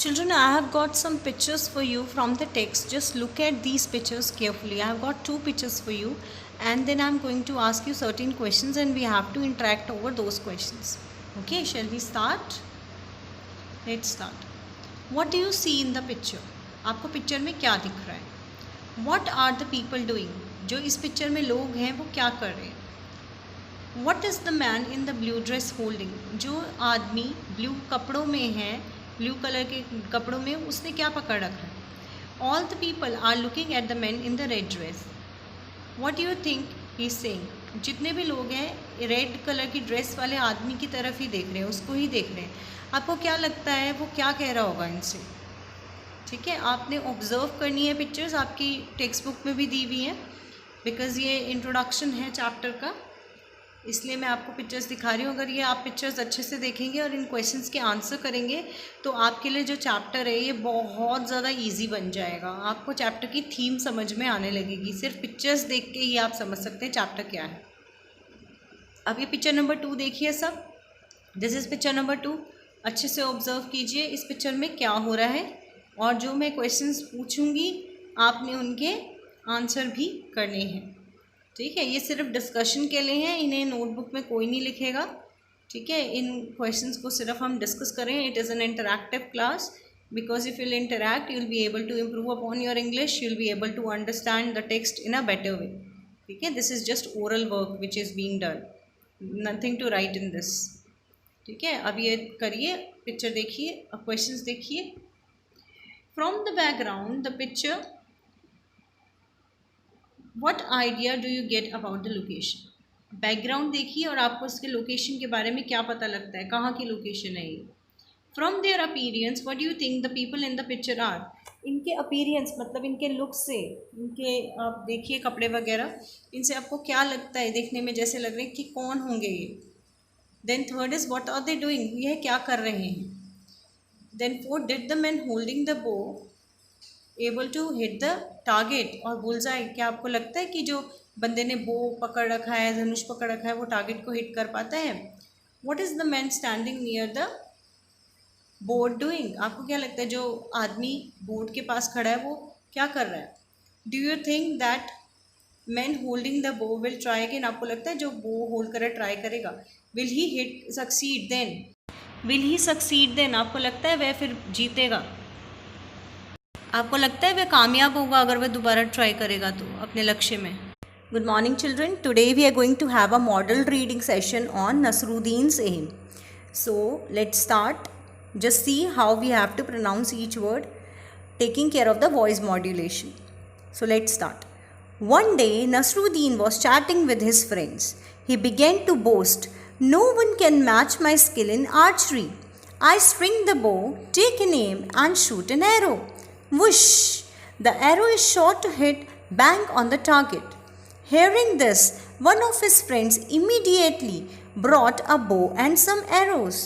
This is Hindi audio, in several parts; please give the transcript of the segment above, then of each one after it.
Children, I have got some pictures for you from the text. Just look at these pictures carefully. I have got two pictures for you, and then I am going to ask you certain questions and we have to interact over those questions. Okay, shall we start? Let's start. What do you see in the picture? आपको पिक्चर में क्या दिख रहा है? What are the people doing? जो इस पिक्चर में लोग हैं वो क्या कर रहे हैं? What is the man in the blue dress holding? जो आदमी ब्लू कपड़ों में है, ब्लू कलर के कपड़ों में, उसने क्या पकड़ रखा है? All the people are looking at the man in the red dress. What you think he is saying? जितने भी लोग हैं रेड कलर की ड्रेस वाले आदमी की तरफ ही देख रहे हैं, उसको ही देख रहे हैं. आपको क्या लगता है वो क्या कह रहा होगा इनसे? ठीक है, आपने ऑब्जर्व करनी है. पिक्चर्स आपकी टेक्स्ट बुक में भी दी हुई हैं, बिकॉज़ ये इंट्रोडक्शन है चैप्टर का, इसलिए मैं आपको पिक्चर्स दिखा रही हूँ. अगर ये आप पिक्चर्स अच्छे से देखेंगे और इन क्वेश्चंस के आंसर करेंगे तो आपके लिए जो चैप्टर है ये बहुत ज़्यादा इजी बन जाएगा. आपको चैप्टर की थीम समझ में आने लगेगी. सिर्फ पिक्चर्स देख के ही आप समझ सकते हैं चैप्टर क्या है. अब ये पिक्चर नंबर 2 देखिए सब. This is picture number 2. अच्छे से ऑब्जर्व कीजिए इस पिक्चर में क्या हो रहा है, और जो मैं क्वेश्चंस पूछूंगी आपने उनके आंसर भी करने हैं. ठीक है, ये सिर्फ डिस्कशन के लिए हैं, इन्हें नोटबुक में कोई नहीं लिखेगा. ठीक है, इन क्वेश्चंस को सिर्फ हम डिस्कस करें. It is an interactive class, because if you'll interact you will be able to improve upon your English, you will be able to understand the text in a better way. ठीक है, this is just oral work which is being done, nothing to write in this. ठीक है, अब ये करिए, पिक्चर देखिए, अब क्वेश्चंस देखिए. From the background the picture, What idea do you get about the location? Background देखिए और आपको इसके लोकेशन के बारे में क्या पता लगता है, कहाँ की लोकेशन है ये. From their appearance what do you think the people in the picture are? इनके अपीरियंस मतलब इनके लुक से, इनके आप देखिए कपड़े वगैरह, इनसे आपको क्या लगता है, देखने में जैसे लग रहे हैं कि कौन होंगे ये. Then third is what are they doing, ये क्या कर रहे हैं. Then fourth, did the man holding the bow able to hit the target और बुलजाई, क्या आपको लगता है कि जो बंदे ने बो पकड़ रखा है, धनुष पकड़ रखा है, वो टारगेट को हिट कर पाता है. What is the man standing near the board doing, आपको क्या लगता है जो आदमी बोर्ड के पास खड़ा है वो क्या कर रहा है. Do you think that man holding the bow will try again, आपको लगता है जो बो होल्ड कर ट्राई करेगा, will he hit succeed then, will he succeed then, आपको लगता है वह फिर जीतेगा, आपको लगता है वह कामयाब होगा अगर वह दोबारा ट्राई करेगा तो अपने लक्ष्य में. Good morning children, today we are going to have a model reading session on Nasruddin's aim. So let's start. Just see how we have to pronounce each word, taking care of the voice modulation. So let's start. One day Nasruddin was chatting with his friends. He began to boast, "No one can match my skill in archery. I string the bow, take an aim and shoot an arrow. Whoosh! The arrow is shot to hit bang on the target." Hearing this, one of his friends immediately brought a bow and some arrows.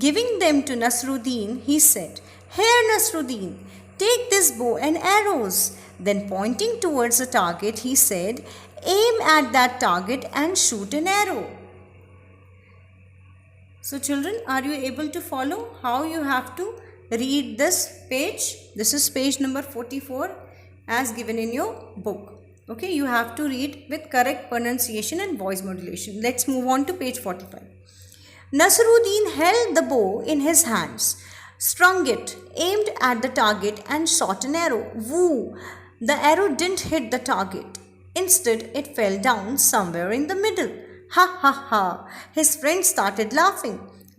Giving them to Nasruddin, he said, "Here, Nasruddin, take this bow and arrows." Then pointing towards the target, he said, "Aim at that target and shoot an arrow." So children, are you able to follow how you have to read this page? This is page number 44 as given in your book. Okay, you have to read with correct pronunciation and voice modulation. Let's move on to page 45. Nasruddin held the bow in his hands, strung it, aimed at the target and shot an arrow. Woo! The arrow didn't hit the target. Instead, it fell down somewhere in the middle. Ha ha ha! His friends started laughing.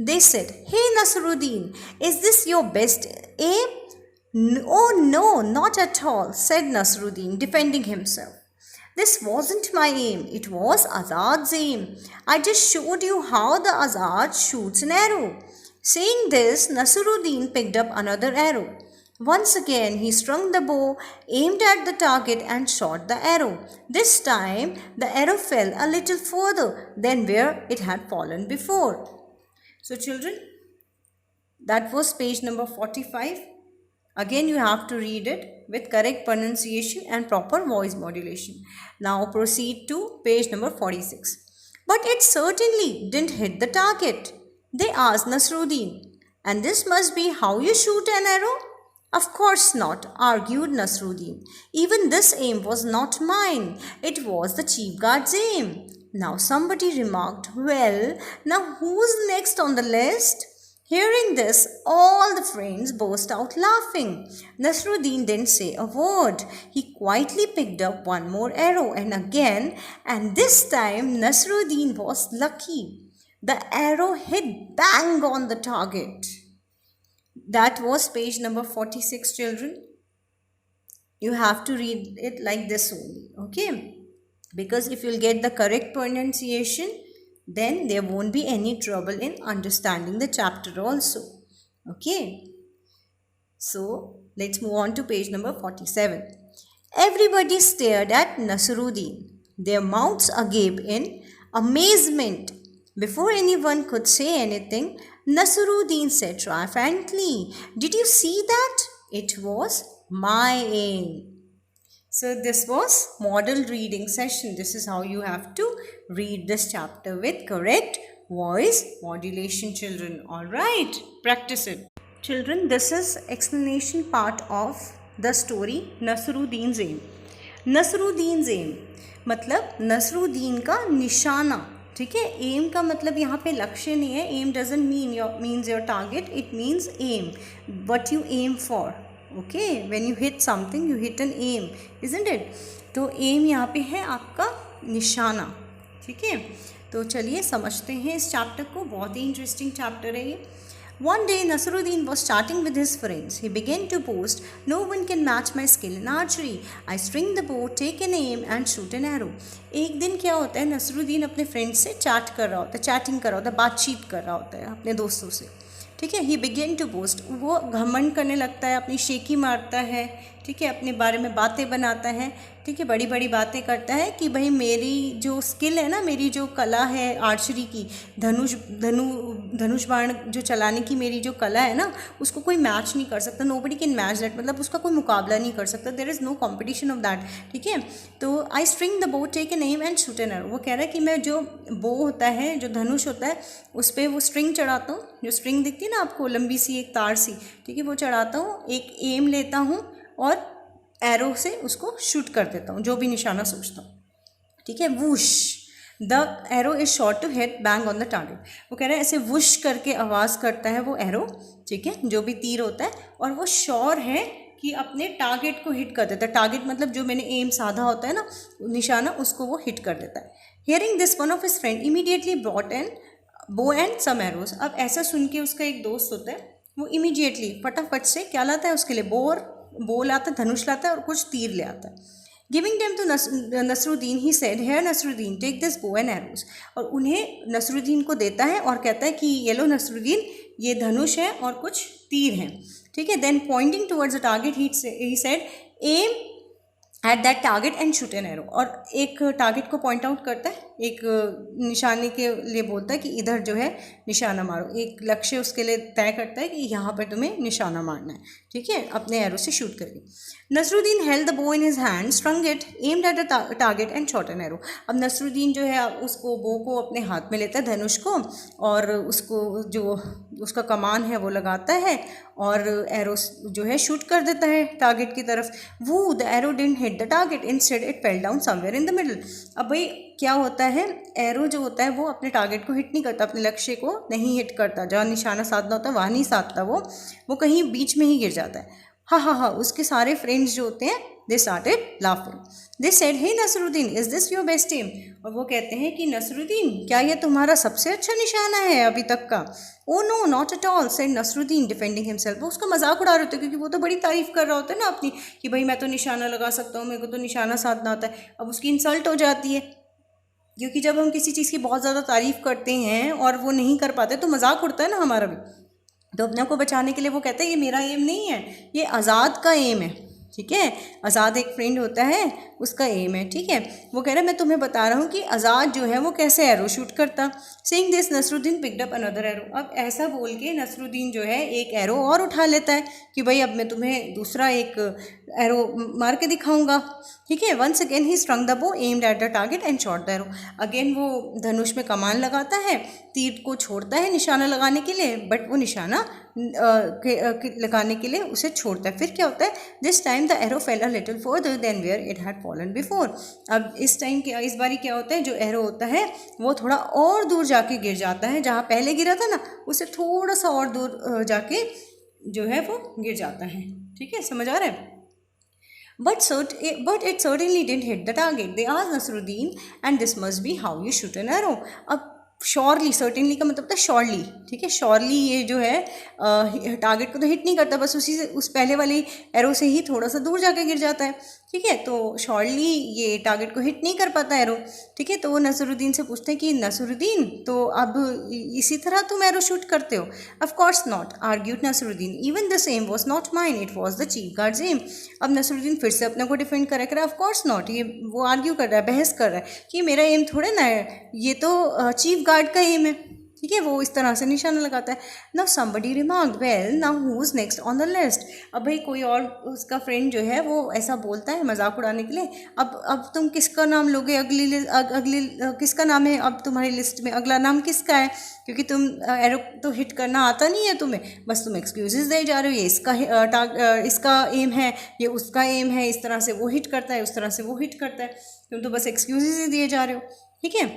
They said, "Hey Nasruddin, is this your best aim?" "Oh no, not at all," said Nasruddin, defending himself. "This wasn't my aim, it was Azad's aim. I just showed you how the Azad shoots an arrow." Saying this, Nasruddin picked up another arrow. Once again, he strung the bow, aimed at the target and shot the arrow. This time, the arrow fell a little further than where it had fallen before. So children, that was page number 45. Again, you have to read it with correct pronunciation and proper voice modulation. Now proceed to page number 46. "But it certainly didn't hit the target," they asked Nasruddin. And this must be how you shoot an arrow? Of course not, argued Nasruddin. Even this aim was not mine. It was the chief guard's aim. Now somebody remarked, well, now who's next on the list? Hearing this, all the friends burst out laughing. Nasruddin didn't say a word. He quietly picked up one more arrow and again, and this time Nasruddin was lucky. The arrow hit bang on the target. That was page number 46, children. You have to read it like this only, okay? Because if you'll get the correct pronunciation, then there won't be any trouble in understanding the chapter also, okay? So, let's move on to page number 47. Everybody stared at Nasruddin, their mouths agape in amazement. Before anyone could say anything, Nasruddin said triumphantly, "Did you see that? It was my aim." So this was model reading session. This is how you have to read this chapter with correct voice modulation, children. Alright, practice it. Children, this is explanation part of the story Nasruddin's aim. Nasruddin's aim मतलब नसरुद्दीन का निशाना, ठीक है. एम का मतलब यहाँ पे लक्ष्य नहीं है. Aim doesn't means your target, it means aim, what you aim for. Okay, when you hit something you hit an aim, isn't it. तो एम यहाँ पे है आपका निशाना, ठीक है. तो चलिए समझते हैं इस चैप्टर को. बहुत ही इंटरेस्टिंग चैप्टर है ये. One day Nasruddin was chatting with his friends. He began to boast, "No one can match my skill in archery. I string the bow, take an aim and shoot an arrow." एक दिन क्या होता है, नसरुद्दीन अपने फ्रेंड्स से चैटिंग कर रहा होता है, बातचीत कर रहा होता है अपने दोस्तों से, ठीक है. ही बिगेन टू बोस्ट, वो घमंड करने लगता है, अपनी शेखी मारता है, ठीक है, अपने बारे में बातें बनाता है, ठीक है, बड़ी बड़ी बातें करता है कि भाई मेरी जो स्किल है ना, मेरी जो कला है आर्चरी की, धनुष बाण जो चलाने की मेरी जो कला है ना, उसको कोई मैच नहीं कर सकता. नोबडी कैन मैच दैट, मतलब उसका कोई मुकाबला नहीं कर सकता. There is no competition of that, ठीक है. तो I string the bow, take an aim and shoot an arrow. वो कह रहा है कि मैं जो बो होता है, जो धनुष होता है, उस पर वो स्ट्रिंग चढ़ाता हूँ. जो स्ट्रिंग दिखती है ना आपको, लंबी सी एक तार सी, ठीक है, वो चढ़ाता हूँ, एक एम लेता हूँ और एरो से उसको शूट कर देता हूँ, जो भी निशाना सोचता हूँ, ठीक है. Whoosh, the arrow is shot to hit bang on the target. वो कह रहे हैं ऐसे वुश करके आवाज़ करता है वो एरो, ठीक है, जो भी तीर होता है, और वो श्योर है कि अपने टारगेट को हिट कर देता है. टारगेट मतलब जो मैंने एम साधा होता है ना, निशाना, उसको वो हिट कर देता है. Hearing this one of his friend immediately brought an bow and some arrows. अब ऐसा सुन के उसका एक दोस्त होता है, वो इमीडिएटली फटाफट से क्या लाता है उसके लिए, बो लाता है, धनुष लाता है और कुछ तीर ले आता है. Giving them to Nasruddin he said, "here Nasruddin, take this bow and arrows." और उन्हें नसरुद्दीन को देता है और कहता है कि ये लो नसरुद्दीन, ये धनुष है और कुछ तीर हैं, ठीक है. Then pointing towards the target he said, "aim at that target and shoot an arrow." और एक टारगेट को पॉइंट आउट करता है, एक निशाने के लिए बोलता है कि इधर जो है निशाना मारो. एक लक्ष्य उसके लिए तय करता है कि यहाँ पर तुम्हें निशाना मारना है, ठीक है, अपने एरो से शूट करके. नसरुद्दीन हेल्ड द बो in his hand, स्ट्रंग it, aimed at the target and shot an arrow. अब नसरुद्दीन जो है उसको बो को अपने हाथ में लेता है, धनुष को, और उसको जो उसका कमान है वो लगाता है और एरो जो है शूट कर देता है टारगेट की तरफ. वो the arrow didn't hit the target, instead it fell down somewhere in the middle. अब भाई क्या होता है, एरो जो होता है वो अपने टारगेट को हिट नहीं करता, अपने लक्ष्य को नहीं हिट करता, जहाँ निशाना साधना होता है वहाँ नहीं साधता, वो कहीं बीच में ही गिर जाता है. हाँ, उसके सारे फ्रेंड्स जो होते हैं, they started laughing. They said, "hey Nasruddin, is this your best aim?" और वो कहते हैं कि नसरुद्दीन, क्या ये तुम्हारा सबसे अच्छा निशाना है अभी तक का? "Oh no, not at all," said Nasruddin defending himself. वो उसका मजाक उड़ा रहे होते हैं, क्योंकि वो तो बड़ी तारीफ कर रहा होता है ना अपनी, कि भाई मैं तो निशाना लगा सकता हूँ, मेरे को तो निशाना साधना आता है. अब उसकी इंसल्ट हो जाती है, क्योंकि जब हम किसी चीज़ की बहुत ज़्यादा तारीफ़ करते हैं और वो नहीं कर पाते तो मजाक उड़ता है ना हमारा भी. तो अपने को बचाने के लिए वो कहता है ये मेरा एम नहीं है, ये आज़ाद का एम है, ठीक है. आज़ाद एक फ्रेंड होता है, उसका एम है, ठीक है. वो कह रहा है मैं तुम्हें बता रहा हूँ कि आज़ाद जो है वो कैसे एरो शूट करता. Saying this Nasruddin picked up another arrow. अब ऐसा बोल के नसरुद्दीन जो है एक एरो और उठा लेता है कि भाई अब मैं तुम्हें दूसरा एक एरो मार के दिखाऊंगा, ठीक है. Once again he strung the bow, aimed at the target and shot the arrow. Again वो धनुष में कमान लगाता है, तीर को छोड़ता है निशाना लगाने के लिए, बट वो निशाना लगाने के लिए उसे छोड़ता है। फिर क्या होता है, this time the arrow fell a little further than where it had fallen before. अब इस बारी क्या होता है, जो एरो होता है वो थोड़ा और दूर जाके गिर जाता है, जहाँ पहले गिरा था ना उससे थोड़ा सा और दूर जाके जो है वो गिर जाता है। ठीक है, समझ आ रहा है? But it certainly didn't hit the target. They asked Nasruddin, and this must be how you shoot an arrow. अब श्योरली, सर्टेनली का मतलब होता है श्योरली। ठीक है, श्योरली ये जो है टारगेट को तो हिट नहीं करता, बस उसी से उस पहले वाली एरो से ही थोड़ा सा दूर जाके गिर जाता है। ठीक है, तो श्योरली ये टारगेट को हिट नहीं कर पाता एरो। ठीक है, तो वो नसरुद्दीन से पूछते हैं कि नसरुद्दीन, तो अब इसी तरह तुम एरो शूट करते हो? Of course not, argued Nasruddin, even the aim was not mine, it was the chief guard's aim. अब नसरुद्दीन फिर से अपने को डिफेंड कर रहा है, ऑफ कोर्स नॉट, ये वो आर्ग्यू कर रहा है, बहस कर रहा है कि मेरा एम थोड़े ना है, ये तो चीफ गार्ड का एम है। ठीक है, वो इस तरह से निशाना लगाता है। Now somebody remarked, well now who is next on the list. अब भाई कोई और उसका फ्रेंड जो है वो ऐसा बोलता है मजाक उड़ाने के लिए, अब तुम किसका नाम लोगे, अगली किसका नाम है अब तुम्हारी लिस्ट में, अगला नाम किसका है? क्योंकि तुम एरो तो हिट करना आता नहीं है तुम्हें, बस तुम एक्सक्यूजेस दे जा रहे हो, ये इसका एम है, ये उसका एम है, इस तरह से वो हिट करता है, उस तरह से वो हिट करता है, तुम तो बस एक्सक्यूजेस ही दिए जा रहे हो। ठीक है,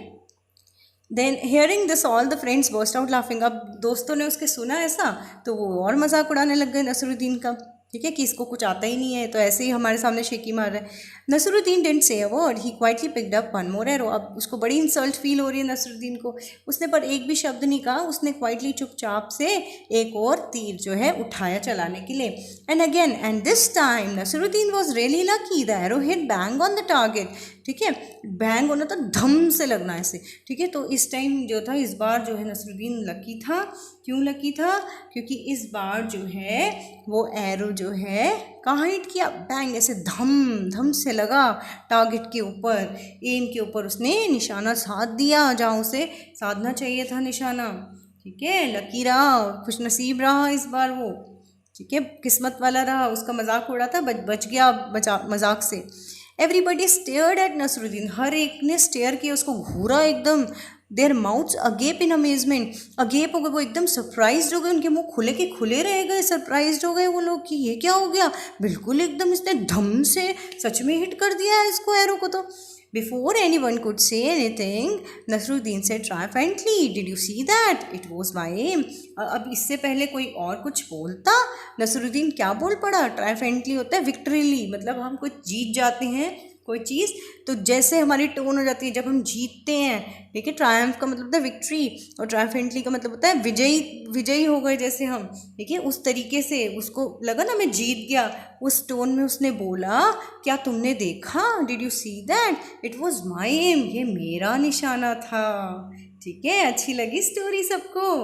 then hearing this all the friends burst out laughing. अब दोस्तों ने उसके सुना ऐसा तो वो और मजाक उड़ाने लग गए नसरुद्दीन का। ठीक है, कि इसको कुछ आता ही नहीं है, तो ऐसे ही हमारे सामने शेकी मार रहा है। Nasruddin didn't say a word, he quietly picked up one more arrow. अब उसको बड़ी इंसल्ट फील हो रही है नसरुद्दीन को, उसने पर एक भी शब्द नहीं कहा, उसने क्वाइटली चुपचाप से एक और तीर जो है उठाया चलाने के लिए। And again and this time Nasruddin was really lucky, the arrow hit bang on the target. ठीक है, बैंग होना था, धम से लगना ऐसे। ठीक है, तो इस टाइम जो था, इस बार जो है नसरुद्दीन लकी था। क्यों लकी था? क्योंकि इस बार जो है वो एरो जो है कहाँ हिट किया, बैंग ऐसे धम से लगा टारगेट के ऊपर, एम के ऊपर उसने निशाना साध दिया जहाँ उसे साधना चाहिए था निशाना। ठीक है, लकी रहा, खुशनसीब रहा इस बार वो। ठीक है, किस्मत वाला रहा, उसका मजाक उड़ा था, बच गया मजाक से। एवरीबडी स्टेयर्ड एट नसरुद्दीन, हर एक ने स्टेयर किया, उसको घूरा एकदम। देयर माउथ्स अगेप इन अमेजमेंट, अगेप हो गए, वो एकदम सरप्राइज हो गए, उनके मुंह खुले के खुले रह गए, सरप्राइज हो गए वो लोग कि ये क्या हो गया, बिल्कुल एकदम इसने धम से सच में हिट कर दिया है इसको, एरो को। तो before anyone could say anything Nasruddin said triumphantly, did you see that, it was my aim. अब इससे पहले कोई और कुछ बोलता, नसरुद्दीन क्या बोल पड़ा? ट्रायफेंटली होता है विक्ट्रीली, मतलब हम कुछ जीत जाते हैं कोई चीज़ तो जैसे हमारी टोन हो जाती है जब हम जीतते हैं। ठीक है, ट्रायम्फ का मतलब होता है विक्ट्री, और ट्रायफेंटली का मतलब होता है विजयी हो गए जैसे हम। ठीक है, उस तरीके से उसको लगा ना मैं जीत गया, उस टोन में उसने बोला, क्या तुमने देखा, did you see that, it was my aim, ये मेरा निशाना था। ठीक है, अच्छी लगी स्टोरी सबको?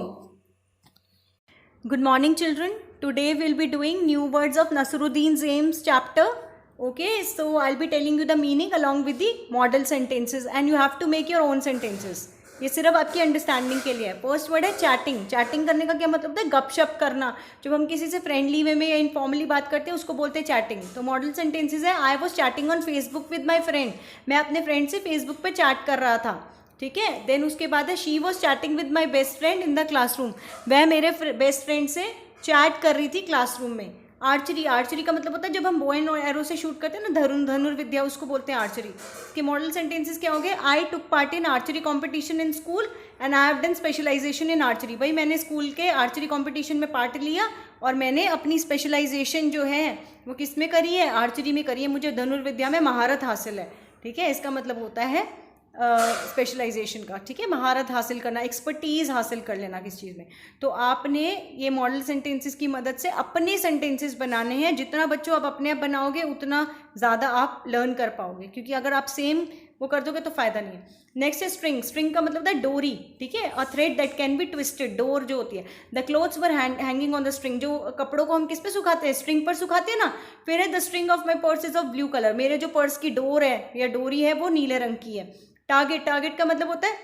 Good morning children, today will be doing new words of Nasruddin aims chapter. Okay, so I'll be telling you the meaning along with the model sentences and you have to make your own sentences. ये सिर्फ आपकी अंडरस्टैंडिंग के लिए है. फर्स्ट वर्ड है चैटिंग. चैटिंग करने का क्या मतलब होता है? गपशप करना. जब हम किसी से फ्रेंडली वे में या इनफॉर्मली बात करते हैं उसको बोलते हैं चैटिंग. तो मॉडल सेंटेंसेज है, I was chatting on Facebook with my friend. मैं अपने फ्रेंड से फेसबुक पे चैट कर रहा था. ठीक है, देन उसके बाद है she was chatting with my best friend in the classroom. वह मेरे बेस्ट फ्रेंड से चैट कर रही थी क्लासरूम में. आर्चरी, आर्चरी का मतलब होता है जब हम बो एंड एरो से शूट करते हैं ना, धनुर्विद्या, उसको बोलते हैं आर्चरी. इसके मॉडल सेंटेंसेस क्या हो गए? I took part in archery competition in school and I have done specialisation in archery. भाई मैंने स्कूल के आर्चरी कॉम्पिटिशन में पार्ट लिया और मैंने अपनी स्पेशलाइजेशन जो है वो किस में करी है? आर्चरी में करी है. मुझे धनुर्विद्या में महारत हासिल है. ठीक है, इसका मतलब होता है स्पेशलाइजेशन का. ठीक है, महारत हासिल करना, एक्सपर्टीज़ हासिल कर लेना किस चीज़ में. तो आपने ये मॉडल सेंटेंसेस की मदद से अपने सेंटेंसेस बनाने हैं. जितना बच्चों आप अपने आप बनाओगे उतना ज़्यादा आप लर्न कर पाओगे, क्योंकि अगर आप सेम वो कर दोगे तो फ़ायदा नहीं है. नेक्स्ट है स्ट्रिंग. स्ट्रिंग का मतलब होता है डोरी. ठीक है, a thread that can be twisted. डोर जो होती है. The clothes were hanging on the string. जो कपड़ों को हम किस पे सुखाते हैं? स्ट्रिंग पर सुखाते हैं ना. फिर है the string of my purse is of blue colour. मेरे जो पर्स की डोर है या डोरी है वो नीले रंग की है. टारगेट, टारगेट का मतलब होता है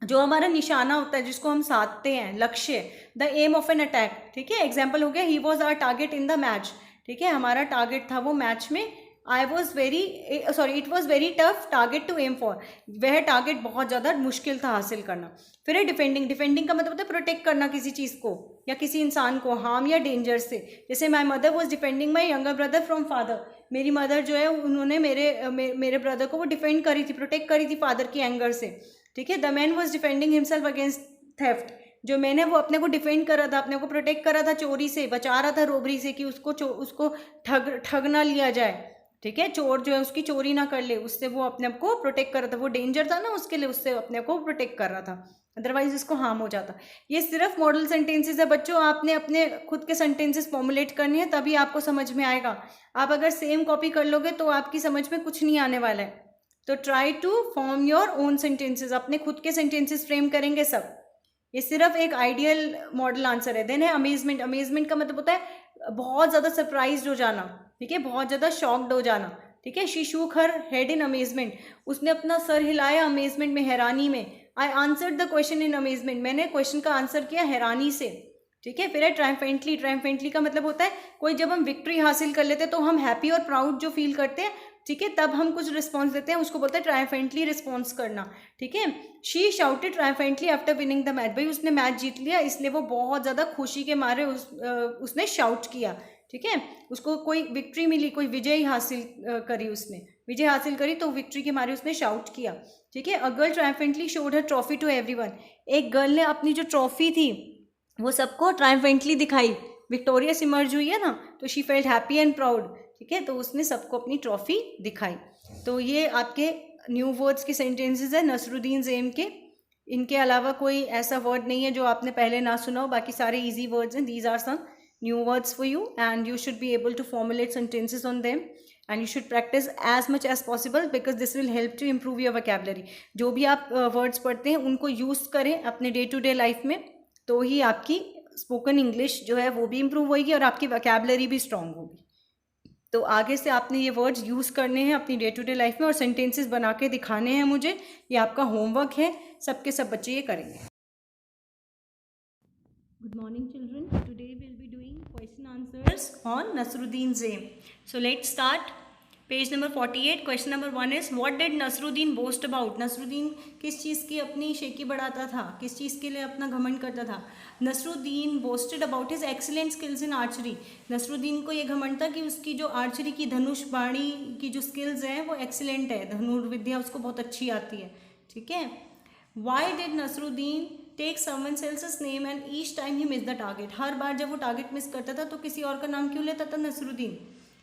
जो हमारा निशाना होता है जिसको हम साधते हैं, लक्ष्य. The aim of an attack. ठीक है, एग्जाम्पल हो गया he was our target in the match. ठीक है, हमारा टारगेट था वो मैच में it was very tough target to aim for, वह टारगेट बहुत ज़्यादा मुश्किल था हासिल करना। फिर है डिफेंडिंग, डिफेंडिंग का मतलब होता है प्रोटेक्ट करना किसी चीज़ को या किसी इंसान को हार्म या डेंजर से। जैसे my mother was defending my younger brother from father, मेरी मदर जो है उन्होंने मेरे ब्रदर को वो डिफेंड करी थी, प्रोटेक्ट करी थी फादर की एंगर से, ठीक है। The man was defending himself against theft, जो मैंने वो अपने को डिफेंड करा था, अपने को प्रोटेक्ट करा था चोरी से, बचा रहा था रोबरी से कि उसको ठग ना लिया जाए, ठीक है। चोर जो है उसकी चोरी ना कर ले, उससे वो अपने आप को प्रोटेक्ट कर रहा था, वो डेंजर था ना उसके लिए, उससे अपने को प्रोटेक्ट कर रहा था, अदरवाइज इसको हार्म हो जाता। ये सिर्फ मॉडल सेंटेंसेस है बच्चों, आपने अपने खुद के सेंटेंसेस फॉर्मुलेट करने हैं तभी आपको समझ में आएगा। आप अगर सेम कॉपी कर लोगे तो आपकी समझ में कुछ नहीं आने वाला है। तो try to form your own sentences, अपने खुद के सेंटेंसेस फ्रेम करेंगे सब। ये सिर्फ एक आइडियल मॉडल आंसर है। देन है अमेजमेंट, अमेजमेंट का मतलब होता है बहुत ज़्यादा सरप्राइज्ड हो जाना, ठीक है, बहुत ज़्यादा शॉक्ड हो जाना, ठीक है। She shook her head in amazement, उसने अपना सर हिलाया अमेजमेंट में, हैरानी में। I answered the question in amazement, मैंने क्वेश्चन का आंसर किया हैरानी से, ठीक है। फिर है ट्रायम्फेंटली, ट्रायम्फेंटली का मतलब होता है कोई जब हम विक्ट्री हासिल कर लेते हैं तो हम हैप्पी और प्राउड जो फील करते हैं, ठीक है, तब हम कुछ रिस्पॉन्स देते हैं, उसको बोलते हैं ट्रायम्फेंटली रिस्पॉन्स करना, ठीक है। She shouted triumphantly after winning the match, भाई उसने मैच जीत लिया इसलिए वो बहुत ज़्यादा खुशी के मारे उसने शाउट किया, ठीक है। उसको कोई विक्ट्री मिली, कोई विजय हासिल करी, उसने विजय हासिल करी तो विक्ट्री के मारे उसने शाउट किया, ठीक है। A girl triumphantly showed her trophy to everyone, एक गर्ल ने अपनी जो ट्रॉफी थी वो सबको ट्रायम्फेंटली दिखाई, विक्टोरियस इमर्ज हुई है ना, तो she felt happy and proud, ठीक है, तो उसने सबको अपनी ट्रॉफी दिखाई। तो ये आपके न्यू वर्ड्स के सेंटेंसेस है नसरुद्दीन ज़ेम के। इनके अलावा कोई ऐसा वर्ड नहीं है जो आपने पहले ना सुना हो, बाकी सारे इजी वर्ड्स हैं। These are some new words for you and you should be able to formulate sentences on them and you should practise as much as possible because this will help to improve your vocabulary. जो भी आप वर्ड्स पढ़ते हैं उनको यूज़ करें अपने डे टू डे लाइफ में, तो ही आपकी स्पोकन इंग्लिश जो है वो भी इम्प्रूव होगी और आपकी वोकैबुलरी भी स्ट्रांग होगी। तो आगे से आपने ये वर्ड्स यूज़ करने हैं अपनी डे टू डे लाइफ में और सेंटेंसेस बना के दिखाने हैं मुझे, ये आपका होमवर्क है, सबके सब बच्चे ये करेंगे। Good morning children, today will be doing question answers on Nasruddin aim. So let's start. Page number 48, question number 1 is what did Nasruddin boast about, Nasruddin किस चीज़ की अपनी शेखी बढ़ाता था, किस चीज़ के लिए अपना घमंड करता था। Nasruddin boasted about his excellent skills in archery, Nasruddin को ये घमंड था कि उसकी जो आर्चरी की धनुष बाणी की जो स्किल्स हैं वो एक्सीलेंट है, धनुर्विद्या उसको बहुत अच्छी आती है, ठीक है। Why did Nasruddin take someone else's name and each time he miss the target, हर बार जब वो टारगेट मिस करता था तो किसी और का नाम क्यों लेता था नसरुद्दीन।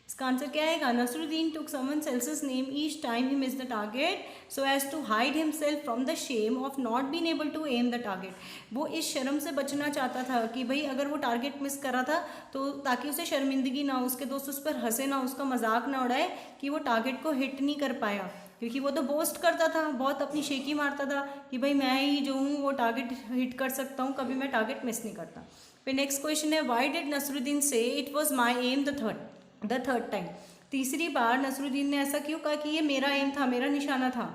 इसका आंसर क्या आएगा, Nasruddin took someone else's name each time he missed the target so as to hide himself from the shame of not being able to aim the target। वो इस शर्म से बचना चाहता था कि भाई अगर वो टारगेट मिस करा था तो ताकि उसे शर्मिंदगी ना हो, उसके दोस्त उस पर हंसे ना, उसका मजाक ना उड़ाए कि वो टारगेट को हिट नहीं कर पाया, क्योंकि वो तो बोस्ट करता था, बहुत अपनी शेखी मारता था कि भाई मैं ही जो हूँ वो टारगेट हिट कर सकता हूँ, कभी मैं टारगेट मिस नहीं करता। फिर नेक्स्ट क्वेश्चन है वाई डिड नसरुद्दीन से it was my aim the third time, तीसरी बार नसरुद्दीन ने ऐसा क्यों कहा कि ये मेरा एम था, मेरा निशाना था।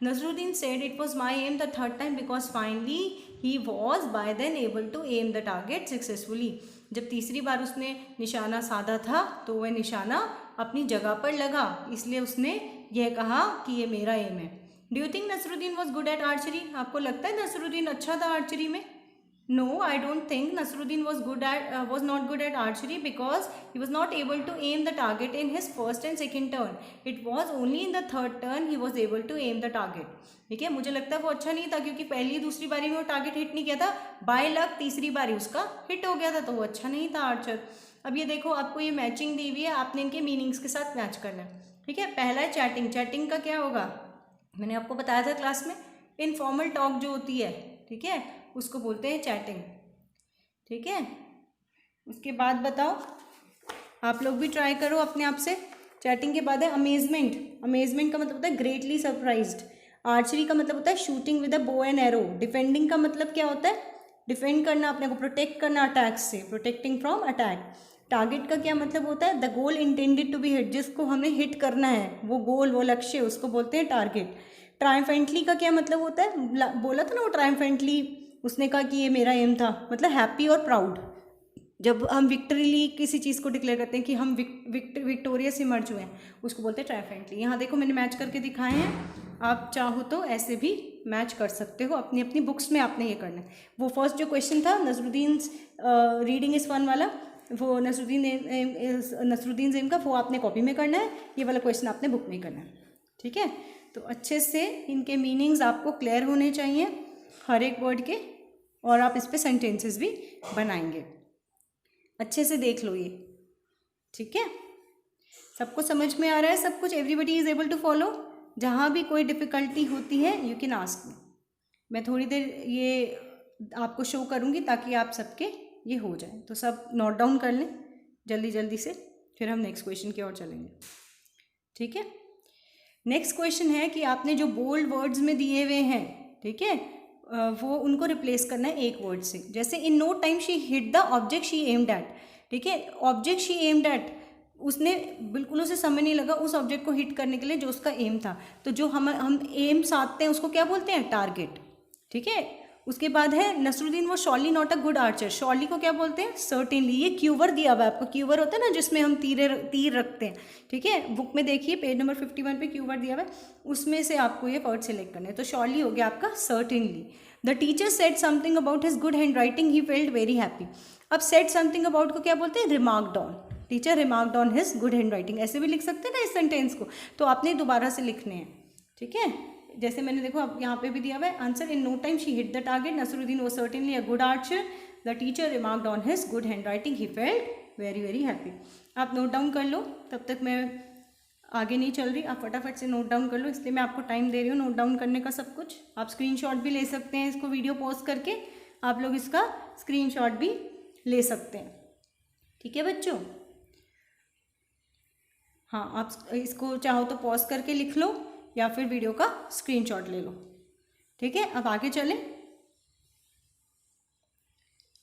Nasruddin said it was my aim the third time because finally he was by then able to aim the target successfully, जब तीसरी बार उसने निशाना साधा था तो वह निशाना अपनी जगह पर लगा, इसलिए उसने यह कहा कि ये मेरा एम है। Do you think Nasruddin was good at archery, आपको लगता है नसरुद्दीन अच्छा था आर्चरी में। No, I don't think Nasruddin was not good at archery because he was not able to aim the target in his first and second turn. It was only in the third turn he was able to aim the target. ठीक है, मुझे लगता है वो अच्छा नहीं था क्योंकि पहली दूसरी बारी में वो टारगेट हिट नहीं किया था, बाय लक तीसरी बारी उसका हिट हो गया था, तो वो अच्छा नहीं था आर्चर। अब ये देखो आपको ये मैचिंग दी हुई है, आपने इनके मीनिंग्स के साथ मैच करना है, ठीक है। पहला है चैटिंग, चैटिंग का क्या होगा, मैंने आपको बताया था क्लास में, इनफॉर्मल टॉक जो होती है, ठीक है, उसको बोलते हैं चैटिंग, ठीक है। उसके बाद बताओ, आप लोग भी ट्राई करो अपने आप से। चैटिंग के बाद है अमेजमेंट, अमेजमेंट का मतलब होता है ग्रेटली सरप्राइज्ड। आर्चरी का मतलब होता है shooting with a bow and arrow. Defending का मतलब क्या होता है, डिफेंड करना, अपने को प्रोटेक्ट करना अटैक से, प्रोटेक्टिंग फ्रॉम अटैक। टारगेट का क्या मतलब होता है, the goal intended to be hit, जिसको हमें हिट करना है, वो गोल, वो लक्ष्य, उसको बोलते हैं टारगेट। ट्रायम्फेंटली का क्या मतलब होता है, बोला था ना वो ट्रायम्फेंटली, उसने कहा कि ये मेरा एम था, मतलब हैप्पी और प्राउड, जब हम विक्ट्रीली किसी चीज़ को डिक्लेयर करते हैं कि हम विक्टोरियस इमर्ज हुए हैं, उसको बोलते हैं ट्रायम्फेंटली। यहाँ देखो मैंने मैच करके दिखाए हैं, आप चाहो तो ऐसे भी मैच कर सकते हो, अपनी अपनी बुक्स में आपने ये करना है। वो फर्स्ट जो क्वेश्चन था नसरुद्दीन रीडिंग इज़ फन वाला, वो नसरुद्दीन ज़ेम का, वो आपने कॉपी में करना है, ये वाला क्वेश्चन आपने बुक में करना है। ठीक है, तो अच्छे से इनके मीनिंग्स आपको क्लियर होने चाहिए हर एक वर्ड के, और आप इस पर सेंटेंसेस भी बनाएंगे। अच्छे से देख लो ये, ठीक है, सबको समझ में आ रहा है सब कुछ? Everybody is able to follow? जहाँ भी कोई डिफ़िकल्टी होती है यू कैन आस्क मी। मैं थोड़ी देर ये आपको शो करूँगी ताकि आप सबके ये हो जाए, तो सब नोट डाउन कर लें जल्दी जल्दी से, फिर हम नेक्स्ट क्वेश्चन की ओर चलेंगे। ठीक है, नेक्स्ट क्वेश्चन है कि आपने जो बोल्ड वर्ड्स में दिए हुए हैं, ठीक है, वो उनको रिप्लेस करना है एक वर्ड से। जैसे in no time she hit the object she aimed at, ठीक है, ऑब्जेक्ट शी एम्ड एट, उसने बिल्कुल उसे समय नहीं लगा उस ऑब्जेक्ट को हिट करने के लिए जो उसका एम था। तो जो हम एम साधते हैं उसको क्या बोलते हैं? टारगेट। ठीक है, उसके बाद है नसरुद्दीन वो शॉर्ली नॉट अ गुड आर्चर, शॉर्ली को क्या बोलते हैं? सर्टेनली। ये क्यूवर दिया हुआ है आपको, क्यूवर होता है ना जिसमें हम तीर रखते हैं। ठीक है, बुक में देखिए पेज नंबर 51 पे क्यूवर दिया हुआ है, उसमें से आपको ये वर्ड सेलेक्ट करना है। तो शॉर्ली हो गया आपका certainly. The teacher said something about his good handwriting, he felt very happy. अब सेड समथिंग अबाउट को क्या बोलते हैं? Remarked on. Teacher remarked on his good hand writing, ऐसे भी लिख सकते हैं ना इस सेंटेंस को, तो आपने दोबारा से लिखने हैं। ठीक है, जैसे मैंने देखो अब यहाँ पे भी दिया हुआ है answer, in no time she hit the target, Nasruddin was certainly a good archer, the teacher remarked on his good handwriting, he felt very very happy. आप नोट डाउन कर लो, तब तक मैं आगे नहीं चल रही, आप फटाफट से नोट डाउन कर लो, इसलिए मैं आपको टाइम दे रही हूँ नोट डाउन करने का सब कुछ। आप स्क्रीनशॉट भी ले सकते हैं, इसको वीडियो पॉज करके आप लोग इसका स्क्रीनशॉट भी ले सकते हैं। ठीक है बच्चों, हाँ आप इसको चाहो तो पॉज करके लिख लो या फिर वीडियो का स्क्रीनशॉट ले लो। ठीक है, अब आगे चलें।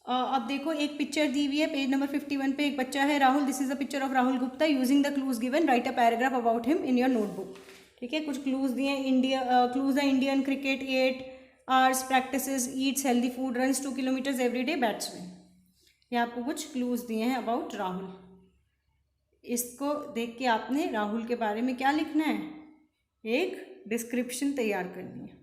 अब देखो एक पिक्चर दी हुई है पेज नंबर 51 पे, एक बच्चा है Rahul, this is a picture of Rahul Gupta, using the clues given right a paragraph about him in your notebook. ठीक है, कुछ क्लूज दिए हैं। क्लूज है Indian cricket 8 hours practices, Yeats healthy food, runs 2 kilometres every day, batsman. ये आपको कुछ क्लूज दिए हैं अबाउट राहुल। इसको देख के आपने राहुल के बारे में क्या लिखना है? एक डिस्क्रिप्शन तैयार करनी है।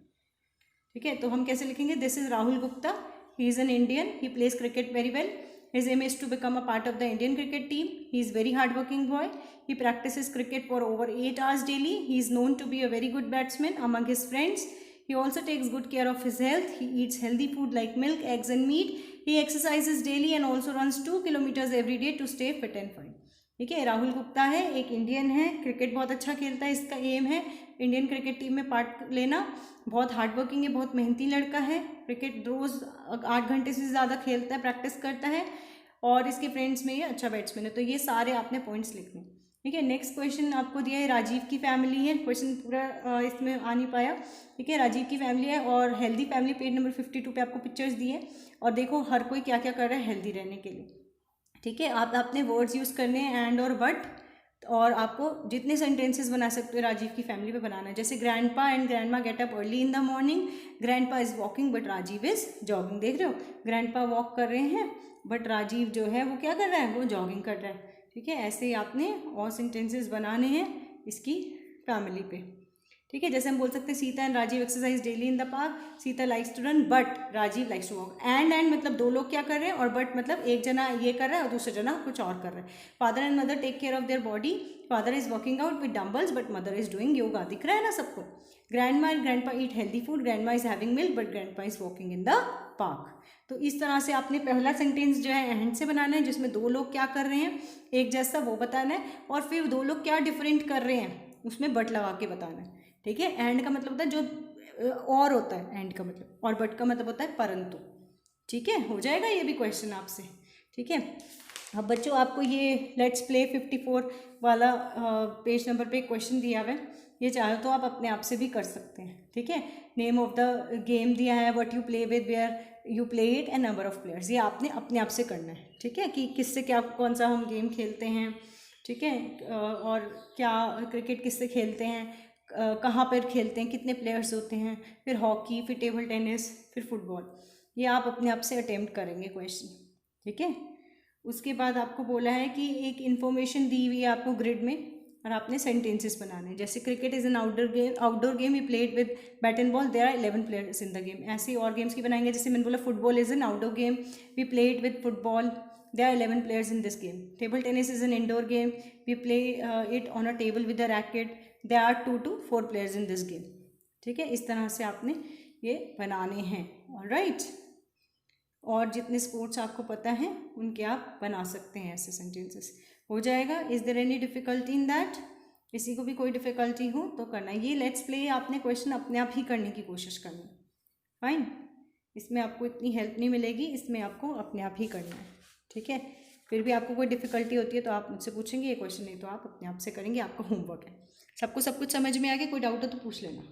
ठीक है, तो हम कैसे लिखेंगे? This is Rahul Gupta, he is an Indian, he plays cricket very well, his aim is to become a part of the Indian cricket team, he is very hardworking boy, he practices cricket for over 8 hours daily, he is known to be a very good batsman among his friends, he also takes good care of his health, he eats healthy food like milk, eggs and meat, he exercises daily and also runs 2 kilometers every day to stay fit and fine। ठीक है, राहुल गुप्ता है, एक इंडियन है, क्रिकेट बहुत अच्छा खेलता है, इसका एम है इंडियन क्रिकेट टीम में पार्ट लेना, बहुत हार्ड वर्किंग है, बहुत मेहनती लड़का है, क्रिकेट रोज़ 8 घंटे से ज़्यादा खेलता है, प्रैक्टिस करता है, और इसके फ्रेंड्स में ये अच्छा बैट्समैन है। तो ये सारे आपने पॉइंट्स लिखने। ठीक है, नेक्स्ट क्वेश्चन आपको दिया है, राजीव की फैमिली है, क्वेश्चन पूरा इसमें आ नहीं पाया। ठीक है, राजीव की फैमिली है और हेल्दी फैमिली, पेज नंबर 52 पे आपको पिक्चर्स दी है, और देखो हर कोई क्या क्या कर रहा है हेल्दी रहने के लिए। ठीक है, आप अपने वर्ड्स यूज़ करने हैं एंड और बट, और आपको जितने सेंटेंसेस बना सकते हो राजीव की फैमिली पे बनाना है। जैसे grandpa and grandma get up early in the morning, grandpa is walking but Rajiv is jogging. देख रहे हो, ग्रैंडपा वॉक कर रहे हैं बट राजीव जो है वो क्या कर रहा है? वो जॉगिंग कर रहा है। ठीक है, ऐसे ही आपने और सेंटेंसेस बनाने हैं इसकी फैमिली पे। ठीक है, जैसे हम बोल सकते हैं Sita and Rajiv exercise daily in the park, Sita likes to run but Rajiv likes to walk. And मतलब दो लोग क्या कर रहे हैं, और बट मतलब एक जना ये कर रहा है और दूसरा जना कुछ और कर रहा है। Father and mother take care of their body, father is working out with dumbbells but mother is doing yoga. दिख रहा है ना सबको? Grandma and grandpa eat healthy food, grandma is having milk but grandpa is walking in the park. तो इस तरह से आपने पहला सेंटेंस जो है एंड से बनाना है, जिसमें दो लोग क्या कर रहे हैं एक जैसा वो बताना है, और फिर दो लोग क्या डिफरेंट कर रहे हैं उसमें बट लगा के बताना है। ठीक है, एंड का मतलब होता है जो और होता है एंड का मतलब, और बट का मतलब होता है परंतु। ठीक है, हो जाएगा ये भी क्वेश्चन आपसे। ठीक है, अब बच्चों आपको ये लेट्स प्ले 54 वाला पेज नंबर पे क्वेश्चन दिया हुआ है, ये चाहे तो आप अपने आप से भी कर सकते हैं। ठीक है, नेम ऑफ द गेम दिया है, what you play with, where you play it and number of players, ये आपने अपने आप से करना है। ठीक है, कि किससे क्या कौन सा हम गेम खेलते हैं। ठीक है, और क्या क्रिकेट किससे खेलते हैं, कहाँ पर खेलते हैं, कितने प्लेयर्स होते हैं, फिर हॉकी, फिर टेबल टेनिस, फिर फुटबॉल, ये आप अपने आप से अटेम्प्ट करेंगे क्वेश्चन। ठीक है, उसके बाद आपको बोला है कि एक इन्फॉर्मेशन दी हुई है आपको ग्रिड में और आपने सेंटेंसेस बनाने हैं। जैसे cricket is an outdoor game we played with bat and ball, there are 11 players in the game. ऐसे और गेम्स की बनाएंगे। जैसे मैंने बोला football is an outdoor game we played with football, there are 11 players in this game. Table tennis is an indoor game we play it on a table with a racket, there are 2 to 4 players in this game. ठीक है, इस तरह से आपने ये बनाने हैं। ऑलराइट, और जितने स्पोर्ट्स आपको पता है उनके आप बना सकते हैं ऐसे सेंटेंसेस। हो जाएगा। Is there any difficulty in that? किसी को भी कोई डिफ़िकल्टी हो तो करना। ये लेट्स प्ले आपने क्वेश्चन अपने आप ही करने की कोशिश करनी। फाइन, इसमें आपको इतनी हेल्प नहीं मिलेगी, इसमें आपको अपने आप ही करना है। ठीक है, फिर भी आपको कोई डिफ़िकल्टी होती है तो आप मुझसे पूछेंगे ये क्वेश्चन, नहीं तो आप अपने आप से करेंगे, आपका होमवर्क है। सबको सब कुछ समझ में आ गया? कोई डाउट हो तो पूछ लेना।